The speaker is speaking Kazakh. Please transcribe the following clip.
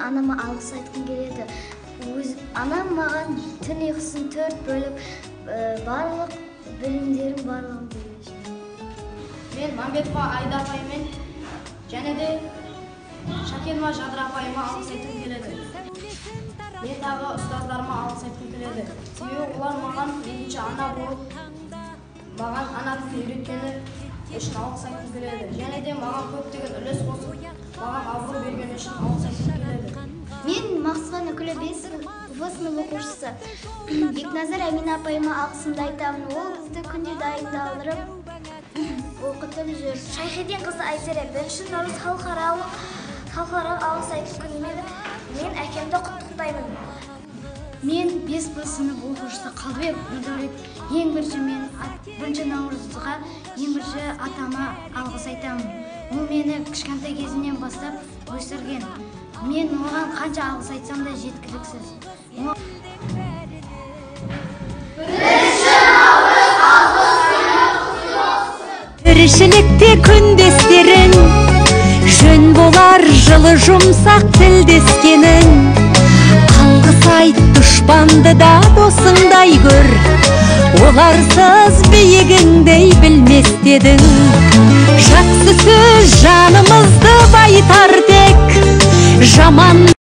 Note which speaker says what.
Speaker 1: анама алғыс айтқым келеді. Анам маған түн ұйқысын 4 бөліп, барлық білімдерім барлығын береді.
Speaker 2: Мен Мамбетова Айда апаймен және де Шакенова Жадыра апайыма алғыс айтқым келеді. Мен тағы ұстаздарыма алғыс айтқым келеді. Себебі олар маған екінші ана болып, маған ана тілін үйреткені үшін алғыс айтқым келеді. Және де маған көптеген үлес қосып, маған абырой берген үшін алғыс айтқым келеді.
Speaker 1: Мен Мақсұған Үкілі 5 сынып оқушысы Бекназар Әмина апайыма алғысымды айтамын. Ол бізді күнде дайындалдырып, оқытып жүр. Шайхиден қызы Айзере 1 наурыз халықаралық алғыс айту күнімен мен әкемді құттықтаймын.
Speaker 3: Мен 5 сынып оқушысы Қалбек Нұрдәулет. Ең бірінші мен 1 наурызға ең бірінші атама алғыс айтамын. Ол мені кішкентай кезімнен бастап өсірген. Мен оған қанша алғыс айтсам да жеткіліксіз.
Speaker 4: Тіршілікте күндестерің, жөн болар жылы жұмсақ тілдескенің. Алғыс айт дұшпанды да досыңдай көр, оларсыз биігіңдей білместедің. Жақсы сөз жанымызды байтар тек, жаман